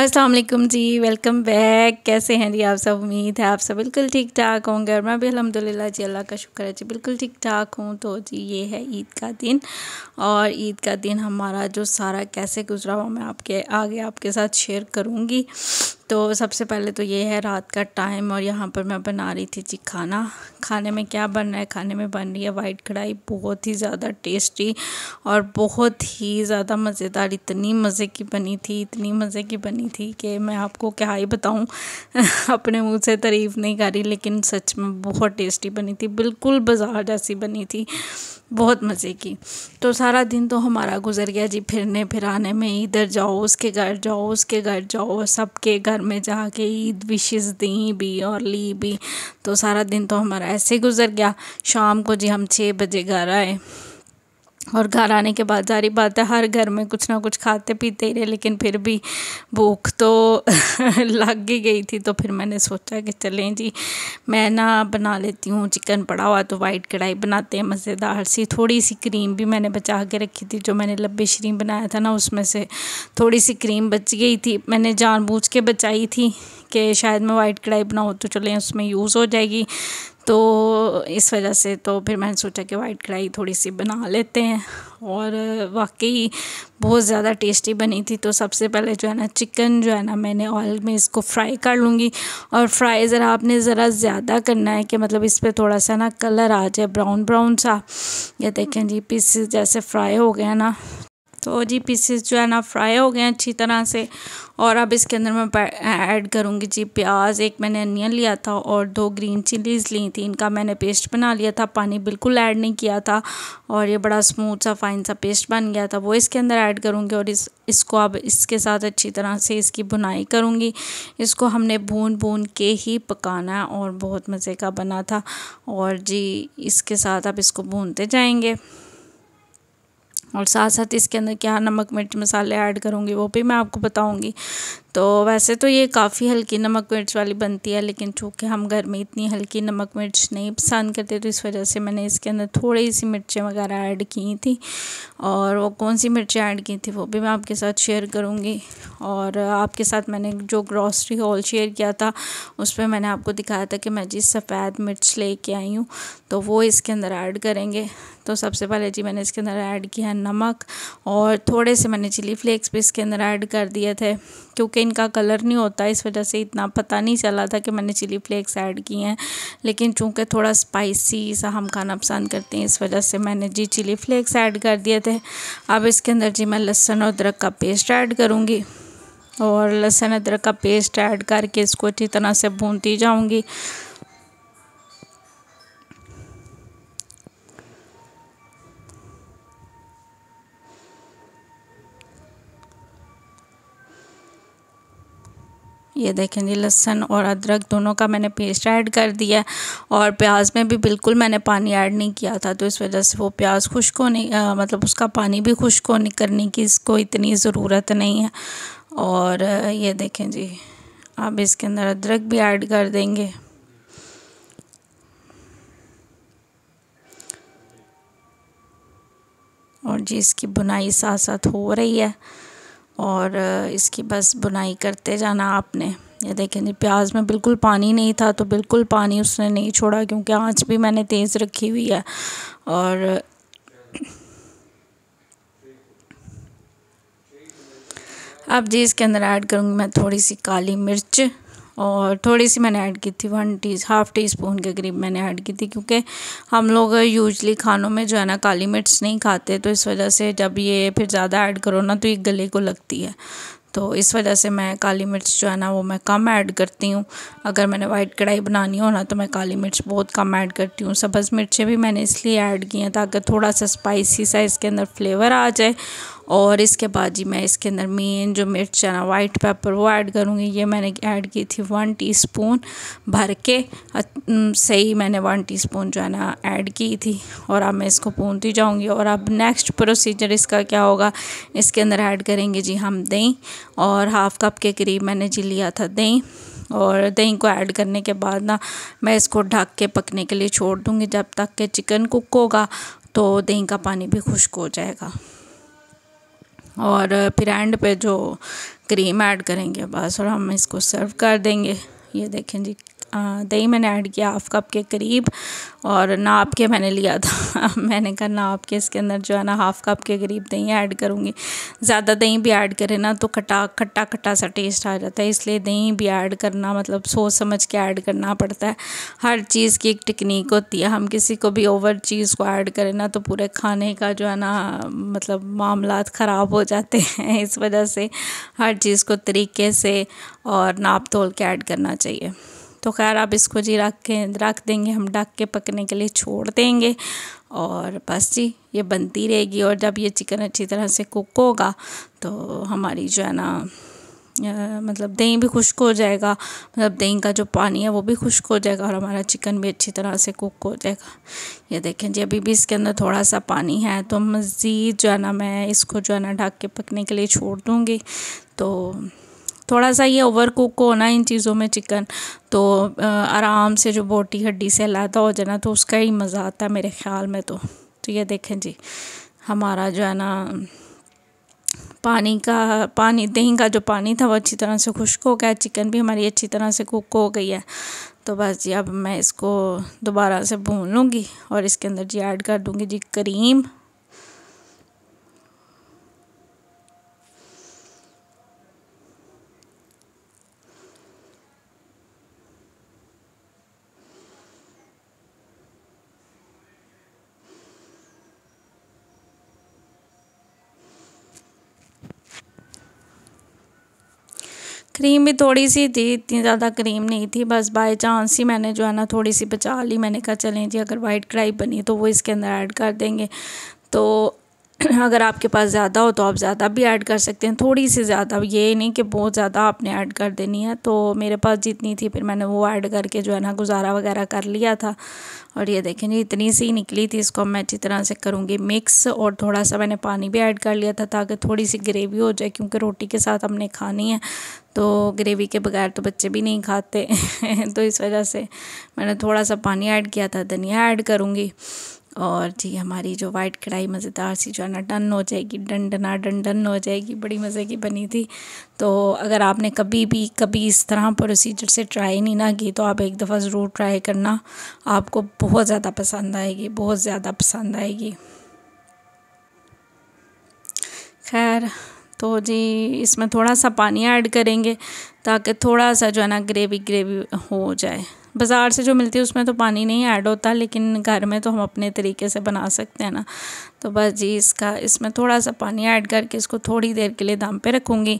अस्सलाम वालेकुम जी, welcome back. कैसे हैं जी आप सब? उम्मीद है आप सब बिल्कुल ठीक ठाक होंगे और मैं भी अल्हम्दुलिल्लाह जी, अल्लाह का शुक्र है जी, बिल्कुल ठीक ठाक हूँ। तो जी ये है ईद का दिन और ईद का दिन हमारा जो सारा कैसे गुजरा हुआ मैं आपके साथ शेयर करूँगी। तो सबसे पहले तो ये है रात का टाइम और यहाँ पर मैं बना रही थी जी खाने में क्या बन रहा है? खाने में बन रही है वाइट कढ़ाई, बहुत ही ज़्यादा टेस्टी और बहुत ही ज़्यादा मज़ेदार। इतनी मज़े की बनी थी, इतनी मज़े की बनी थी कि मैं आपको क्या ही बताऊँ अपने मुंह से तारीफ़ नहीं कर रही, लेकिन सच में बहुत टेस्टी बनी थी, बिल्कुल बाज़ार जैसी बनी थी, बहुत मज़े की। तो सारा दिन तो हमारा गुजर गया जी फिरने फिराने में, इधर जाओ उसके घर जाओ उसके घर जाओ, सबके घर में जाके ईद विशेस दी भी और ली भी। तो सारा दिन तो हमारा ऐसे गुजर गया। शाम को जी हम 6 बजे घर आए और घर आने के बाद जारी बात है हर घर में कुछ ना कुछ खाते पीते ही रहे, लेकिन फिर भी भूख तो लग ही गई थी। तो फिर मैंने सोचा कि चलें जी मैं ना बना लेती हूँ चिकन पड़ा हुआ, तो वाइट कढ़ाई बनाते हैं मज़ेदार सी। थोड़ी सी क्रीम भी मैंने बचा के रखी थी, जो मैंने लब्बे शरीम बनाया था ना उसमें से थोड़ी सी क्रीम बच गई थी। मैंने जानबूझ के बचाई थी कि शायद मैं वाइट कढ़ाई बनाऊँ तो चलें उसमें यूज़ हो जाएगी, तो इस वजह से तो फिर मैंने सोचा कि वाइट कढ़ाई थोड़ी सी बना लेते हैं। और वाकई बहुत ज़्यादा टेस्टी बनी थी। तो सबसे पहले जो है ना चिकन जो है ना मैंने ऑयल में इसको फ्राई कर लूँगी, और फ्राई ज़रा आपने ज़रा ज़्यादा करना है कि मतलब इस पर थोड़ा सा ना कलर आ जाए ब्राउन ब्राउन सा। ये देखें जी पीसेस जैसे फ्राई हो गया ना, तो जी पीसेस जो है ना फ्राई हो गए हैं अच्छी तरह से। और अब इसके अंदर मैं ऐड करूँगी जी प्याज। एक मैंने अनियन लिया था और 2 ग्रीन चिलीज़ ली थी, इनका मैंने पेस्ट बना लिया था, पानी बिल्कुल ऐड नहीं किया था और ये बड़ा स्मूथ सा फाइन सा पेस्ट बन गया था, वो इसके अंदर ऐड करूँगी। और इसको अब इसके साथ अच्छी तरह से इसकी भुनाई करूँगी। इसको हमने भून भून के ही पकाना है और बहुत मज़े का बना था। और जी इसके साथ अब इसको भूनते जाएंगे और साथ साथ इसके अंदर क्या नमक मिर्च मसाले ऐड करूँगी वो भी मैं आपको बताऊँगी। तो वैसे तो ये काफ़ी हल्की नमक मिर्च वाली बनती है, लेकिन चूँकि हम घर में इतनी हल्की नमक मिर्च नहीं पसंद करते, तो इस वजह से मैंने इसके अंदर थोड़ी सी मिर्चें वगैरह ऐड की थी। और वो कौन सी मिर्चें ऐड की थी वो भी मैं आपके साथ शेयर करूँगी। और आपके साथ मैंने जो ग्रॉसरी हॉल शेयर किया था उस पर मैंने आपको दिखाया था कि मैं जी सफ़ेद मिर्च लेके आई हूँ, तो वो इसके अंदर ऐड करेंगे। तो सबसे पहले जी मैंने इसके अंदर ऐड किया है नमक, और थोड़े से मैंने चिली फ्लेक्स भी इसके अंदर ऐड कर दिए थे, क्योंकि इनका कलर नहीं होता इस वजह से इतना पता नहीं चला था कि मैंने चिली फ्लेक्स ऐड किए हैं, लेकिन चूँकि थोड़ा स्पाइसी सा हम खाना पसंद करते हैं इस वजह से मैंने जी चिली फ्लेक्स ऐड कर दिए थे। अब इसके अंदर जी मैं लहसुन और अदरक का पेस्ट ऐड करूँगी, और लहसुन अदरक का पेस्ट ऐड करके इसको अच्छी तरह से भूनती जाऊँगी। ये देखें जी लहसुन और अदरक दोनों का मैंने पेस्ट ऐड कर दिया, और प्याज में भी बिल्कुल मैंने पानी ऐड नहीं किया था, तो इस वजह से वो प्याज खुश्क होने मतलब उसका पानी भी खुश्क होने करने की इसको इतनी ज़रूरत नहीं है। और ये देखें जी अब इसके अंदर अदरक भी ऐड कर देंगे। और जी इसकी बुनाई साथ साथ हो रही है और इसकी बस बुनाई करते जाना आपने। ये देखें जी प्याज में बिल्कुल पानी नहीं था, तो बिल्कुल पानी उसने नहीं छोड़ा, क्योंकि आंच भी मैंने तेज़ रखी हुई है। और अब जी इसके अंदर ऐड करूँगी मैं थोड़ी सी काली मिर्च, और थोड़ी सी मैंने ऐड की थी हाफ़ टी स्पून के करीब मैंने ऐड की थी, क्योंकि हम लोग यूजली खानों में जो है ना काली मिर्च नहीं खाते, तो इस वजह से जब ये फिर ज़्यादा ऐड करो ना तो ये गले को लगती है, तो इस वजह से मैं काली मिर्च जो है ना वो मैं कम ऐड करती हूँ। अगर मैंने वाइट कढ़ाई बनानी हो ना तो मैं काली मिर्च बहुत कम ऐड करती हूँ। सब्ज़ मिर्चें भी मैंने इसलिए ऐड की हैं ताकि थोड़ा सा स्पाइसी सा इसके अंदर फ्लेवर आ जाए। और इसके बाद जी मैं इसके अंदर मेन जो मिर्च है ना वाइट पेपर वो ऐड करूँगी। ये मैंने ऐड की थी 1 टीस्पून भर के, सही मैंने 1 टीस्पून जो है ना ऐड की थी। और अब मैं इसको भूनती जाऊँगी। और अब नेक्स्ट प्रोसीजर इसका क्या होगा, इसके अंदर ऐड करेंगे जी हम दही, और हाफ़ कप के करीब मैंने जी लिया था दही। और दही को ऐड करने के बाद ना मैं इसको ढक के पकने के लिए छोड़ दूँगी जब तक कि चिकन कुक होगा, तो दही का पानी भी खुश्क हो जाएगा। और फिर एंड पे जो क्रीम ऐड करेंगे बस, और हम इसको सर्व कर देंगे। ये देखें जी, दही मैंने ऐड किया 1/2 कप के करीब, और नाप के मैंने लिया था मैंने कहा नाप के इसके अंदर जो है ना 1/2 कप के करीब दही ऐड करूँगी। ज़्यादा दही भी ऐड करें ना तो खट्टा खट्टा सा टेस्ट आ जाता है, इसलिए दही भी ऐड करना मतलब सोच समझ के ऐड करना पड़ता है। हर चीज़ की एक टेक्निक होती है, हम किसी को भी ओवर चीज़ को ऐड करें ना तो पूरे खाने का जो है ना मतलब मामलात ख़राब हो जाते हैं। इस वजह से हर चीज़ को तरीके से और नाप तोल के ऐड करना चाहिए। तो खैर अब इसको जी रख देंगे, हम ढक के पकने के लिए छोड़ देंगे, और बस जी ये बनती रहेगी। और जब ये चिकन अच्छी तरह से कुक होगा तो हमारी जो है ना मतलब दही भी खुश्क हो जाएगा, मतलब दही का जो पानी है वो भी खुश्क हो जाएगा, और हमारा चिकन भी अच्छी तरह से कुक हो जाएगा। ये देखें जी, अभी भी इसके अंदर थोड़ा सा पानी है, तो मज़ीद जो है ना मैं इसको जो है ना ढक के पकने के लिए छोड़ दूँगी। तो थोड़ा सा ये ओवर कुक होना इन चीज़ों में चिकन, तो आराम से जो बोटी हड्डी से अलग हो जाए ना तो उसका ही मज़ा आता है मेरे ख़्याल में। तो ये देखें जी, हमारा जो है ना दही का जो पानी था वो अच्छी तरह से खुश्क हो गया, चिकन भी हमारी अच्छी तरह से कुक हो गई है। तो बस जी अब मैं इसको दोबारा से भून लूँगी, और इसके अंदर जी ऐड कर दूँगी जी क्रीम। क्रीम भी थोड़ी सी थी, इतनी ज़्यादा क्रीम नहीं थी, बस बाय चांस ही मैंने जो है ना थोड़ी सी बचा ली। मैंने कहा चलें जी अगर वाइट कढ़ाई बनी तो वो इसके अंदर ऐड कर देंगे। तो अगर आपके पास ज़्यादा हो तो आप ज़्यादा भी ऐड कर सकते हैं, थोड़ी सी ज़्यादा, ये नहीं कि बहुत ज़्यादा आपने ऐड कर देनी है। तो मेरे पास जितनी थी फिर मैंने वो ऐड करके जो है ना गुजारा वगैरह कर लिया था। और ये देखें जी इतनी सी निकली थी, इसको मैं अच्छी तरह से करूँगी मिक्स, और थोड़ा सा मैंने पानी भी ऐड कर लिया था ताकि थोड़ी सी ग्रेवी हो जाए, क्योंकि रोटी के साथ हमने खानी है, तो ग्रेवी के बगैर तो बच्चे भी नहीं खाते तो इस वजह से मैंने थोड़ा सा पानी ऐड किया था। धनिया ऐड करूँगी, और जी हमारी जो वाइट कढ़ाई मज़ेदार सी जो है ना डन हो जाएगी, डन हो जाएगी, बड़ी मज़े की बनी थी। तो अगर आपने कभी इस तरह प्रोसीजर से ट्राई नहीं ना की तो आप एक दफ़ा ज़रूर ट्राई करना, आपको बहुत ज़्यादा पसंद आएगी, बहुत ज़्यादा पसंद आएगी। खैर तो जी इसमें थोड़ा सा पानी ऐड करेंगे ताकि थोड़ा सा जो है ना ग्रेवी हो जाए। बाज़ार से जो मिलती है उसमें तो पानी नहीं ऐड होता, लेकिन घर में तो हम अपने तरीके से बना सकते हैं ना। तो बस जी इसमें थोड़ा सा पानी ऐड करके इसको थोड़ी देर के लिए दम पे रखूँगी,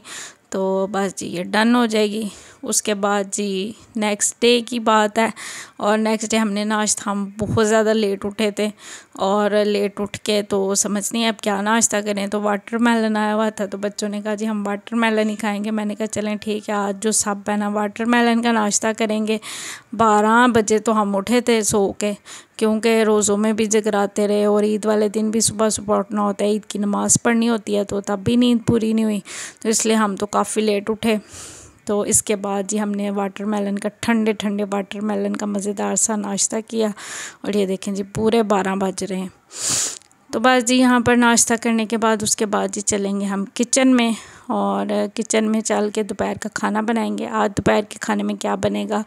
तो बस जी ये डन हो जाएगी। उसके बाद जी नेक्स्ट डे की बात है, और नेक्स्ट डे हमने नाश्ता, हम बहुत ज़्यादा लेट उठे थे, और लेट उठ के तो समझ नहीं अब क्या नाश्ता करें। तो वाटरमेलन आया हुआ था, तो बच्चों ने कहा जी हम वाटरमेलन ही खाएंगे। मैंने कहा चलें ठीक है, आज जो सब है ना वाटरमेलन का नाश्ता करेंगे। 12 बजे तो हम उठे थे सो के, क्योंकि रोज़ों में भी जगराते रहे, और ईद वाले दिन भी सुबह सुबह उठना होता है, ईद की नमाज़ पढ़नी होती है, तो तब भी नींद पूरी नहीं हुई, तो इसलिए हम तो काफ़ी लेट उठे। तो इसके बाद जी हमने वाटरमेलन का ठंडे वाटरमेलन का मज़ेदार सा नाश्ता किया, और ये देखें जी पूरे 12 बज रहे हैं। तो बस जी यहाँ पर नाश्ता करने के बाद उसके बाद जी चलेंगे हम किचन में, और किचन में चल के दोपहर का खाना बनाएंगे। आज दोपहर के खाने में क्या बनेगा?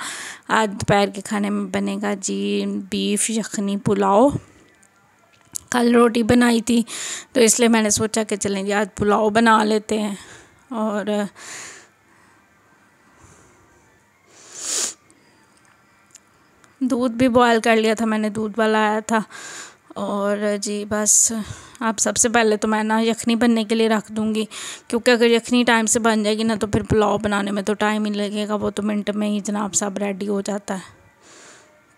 आज दोपहर के खाने में बनेगा जी बीफ यखनी पुलाव। कल रोटी बनाई थी तो इसलिए मैंने सोचा कि चलें जी आज पुलाव बना लेते हैं। और दूध भी बॉयल कर लिया था मैंने, दूध वाला आया था। और जी बस आप सबसे पहले तो मैं ना यखनी बनने के लिए रख दूँगी, क्योंकि अगर यखनी टाइम से बन जाएगी ना तो फिर पुलाव बनाने में तो टाइम ही लगेगा, वो तो मिनट में ही जनाब सब रेडी हो जाता है।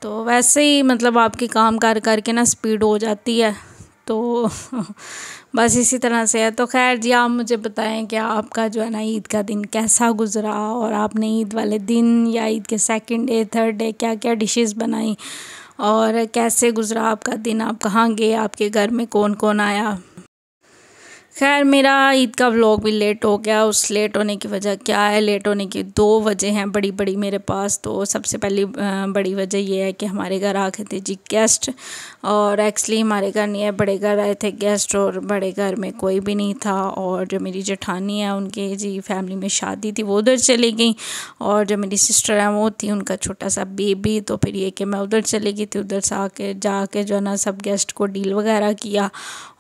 तो वैसे ही मतलब आपकी काम कर के ना स्पीड हो जाती है, तो बस इसी तरह से है। तो खैर जी आप मुझे बताएं कि आपका जो है ना ईद का दिन कैसा गुज़रा, और आपने ईद वाले दिन या ईद के सेकंड डे थर्ड डे क्या क्या डिशेस बनाई, और कैसे गुज़रा आपका दिन, आप कहाँ गए, आपके घर में कौन कौन आया। खैर मेरा ईद का व्लॉग भी लेट हो गया। उस लेट होने की वजह क्या है, लेट होने की 2 वजह हैं बड़ी बड़ी मेरे पास। तो सबसे पहली बड़ी वजह ये है कि हमारे घर आ गए थे जी गेस्ट, और एक्चुअली हमारे घर नहीं है, बड़े घर आए थे गेस्ट, और बड़े घर में कोई भी नहीं था। और जो मेरी जेठानी है उनके जी फैमिली में शादी थी, वो उधर चली गई। और जो मेरी सिस्टर है वो थी, उनका छोटा सा बेबी। तो फिर ये कि मैं उधर चली गई थी, उधर से आके जाके जो है ना सब गेस्ट को डील वगैरह किया।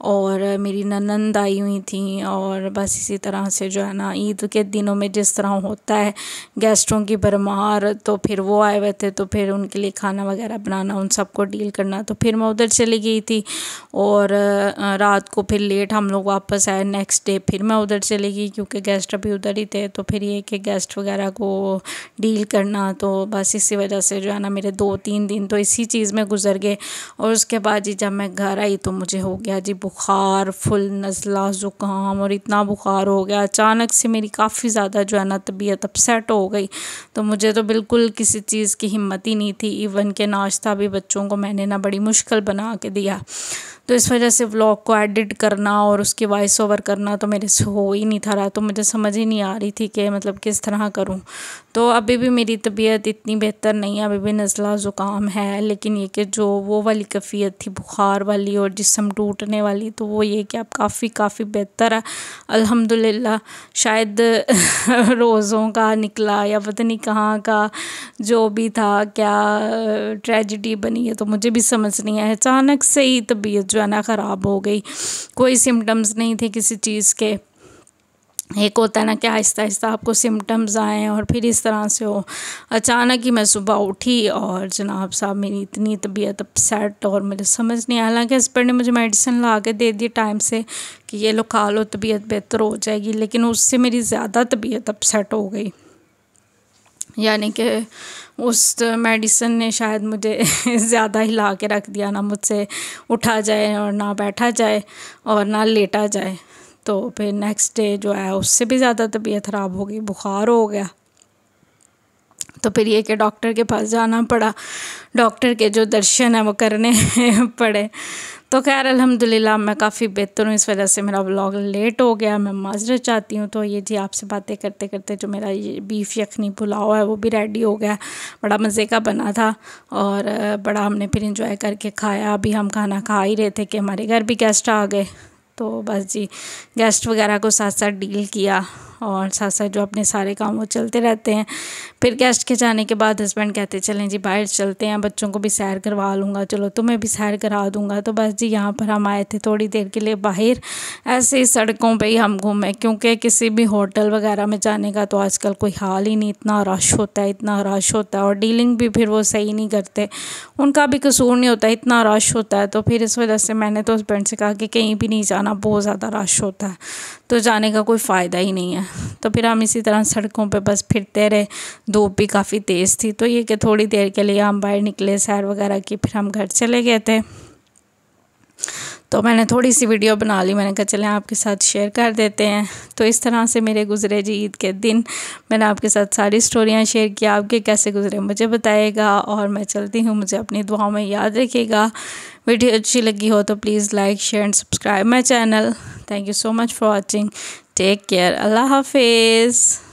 और मेरी ननंद आई हुई थी, और बस इसी तरह से जो है ना ईद के दिनों में जिस तरह होता है गेस्टों की भरमार, तो फिर वो आए हुए थे, तो फिर उनके लिए खाना वगैरह बनाना, उन सबको डील करना। तो फिर मैं उधर चली गई थी, और रात को फिर लेट हम लोग वापस आए। नेक्स्ट डे फिर मैं उधर चली गई, क्योंकि गेस्ट अभी उधर ही थे। तो फिर ये कि गेस्ट वगैरह को डील करना, तो बस इसी वजह से जो है ना मेरे 2-3 दिन तो इसी चीज़ में गुजर गए। और उसके बाद जी जब मैं घर आई तो मुझे हो गया जी बुखार, फुल नज़ला, ज़ुकाम, और इतना बुखार हो गया अचानक से, मेरी काफ़ी ज़्यादा जो है ना तबीयत अपसेट हो गई। तो मुझे तो बिल्कुल किसी चीज़ की हिम्मत ही नहीं थी। इवन के नाश्ता भी बच्चों को मैंने ना बड़ी मुश्किल बना के दिया। तो इस वजह से व्लॉग को एडिट करना और उसकी वॉइस ओवर करना तो मेरे से हो ही नहीं था रहा। तो मुझे समझ ही नहीं आ रही थी कि मतलब किस तरह करूं। तो अभी भी मेरी तबीयत इतनी बेहतर नहीं है, अभी भी नज़ला ज़ुकाम है। लेकिन ये कि जो वो वाली कैफियत थी बुखार वाली और जिस्म टूटने वाली, तो वो ये कि अब काफ़ी बेहतर है अल्हम्दुलिल्लाह। शायद रोज़ों का निकला या पता नहीं कहाँ का जो भी था, क्या ट्रेजिडी बनी है तो मुझे भी समझ नहीं आया। अचानक से ही तबीयत जो है ना ख़राब हो गई। कोई सिम्टम्स नहीं थे किसी चीज़ के। एक होता है ना कि आहिस्ता आहिस्ता आपको सिम्टम्स आएँ और फिर इस तरह से हो। अचानक ही मैं सुबह उठी और जनाब साहब मेरी इतनी तबीयत अपसेट, और मुझे समझ नहीं आया। हालांकि हस्बैंड ने मुझे मेडिसिन ला के दे दी टाइम से कि ये लो खा लो, तबीयत बेहतर हो जाएगी, लेकिन उससे मेरी ज़्यादा तबीयत अपसेट हो गई। यानी कि उस मेडिसिन ने शायद मुझे ज़्यादा हिला के रख दिया, ना मुझसे उठा जाए और ना बैठा जाए और ना लेटा जाए। तो फिर नेक्स्ट डे जो है उससे भी ज़्यादा तबीयत ख़राब हो गई, बुखार हो गया। तो फिर ये कि डॉक्टर के पास जाना पड़ा, डॉक्टर के जो दर्शन है वो करने पड़े। तो खैर अल्हम्दुलिल्लाह मैं काफ़ी बेहतर हूँ। इस वजह से मेरा व्लॉग लेट हो गया, मैं माज़रत चाहती हूँ। तो ये जी आपसे बातें करते करते जो मेरा ये बीफ यखनी पुलाव है वो भी रेडी हो गया, बड़ा मज़े का बना था, और बड़ा हमने फिर इंजॉय करके खाया। अभी हम खाना खा ही रहे थे कि हमारे घर भी गेस्ट आ गए। तो बस जी गेस्ट वगैरह को साथ साथ डील किया, और साथ साथ जो अपने सारे काम वो चलते रहते हैं। फिर गेस्ट के जाने के बाद हस्बैंड कहते चलें जी बाहर चलते हैं, बच्चों को भी सैर करवा लूँगा, चलो तुम्हें भी सैर करा दूँगा। तो बस जी यहाँ पर हम आए थे थोड़ी देर के लिए बाहर, ऐसे ही सड़कों पे ही हम घूमे, क्योंकि किसी भी होटल वगैरह में जाने का तो आजकल कोई हाल ही नहीं, इतना रश होता है, इतना रश होता है। और डीलिंग भी फिर वो सही नहीं करते, उनका भी कसूर नहीं होता, इतना रश होता है। तो फिर इस वजह से मैंने तो हस्बैंड से कहा कि कहीं भी नहीं जाना, बहुत ज़्यादा रश होता है, तो जाने का कोई फ़ायदा ही नहीं है। तो फिर हम इसी तरह सड़कों पे बस फिरते रहे। धूप भी काफ़ी तेज़ थी, तो ये कि थोड़ी देर के लिए हम बाहर निकले, सैर वगैरह की, फिर हम घर चले गए थे। तो मैंने थोड़ी सी वीडियो बना ली, मैंने कहा चलें आपके साथ शेयर कर देते हैं। तो इस तरह से मेरे गुज़रे जी ईद के दिन, मैंने आपके साथ सारी स्टोरियाँ शेयर किया। आपके कैसे गुज़रे मुझे बताइएगा, और मैं चलती हूँ, मुझे अपनी दुआओं में याद रखिएगा। वीडियो अच्छी लगी हो तो please like share and subscribe my channel. Thank you so much for watching. Take care. अल्लाह हाफिज़।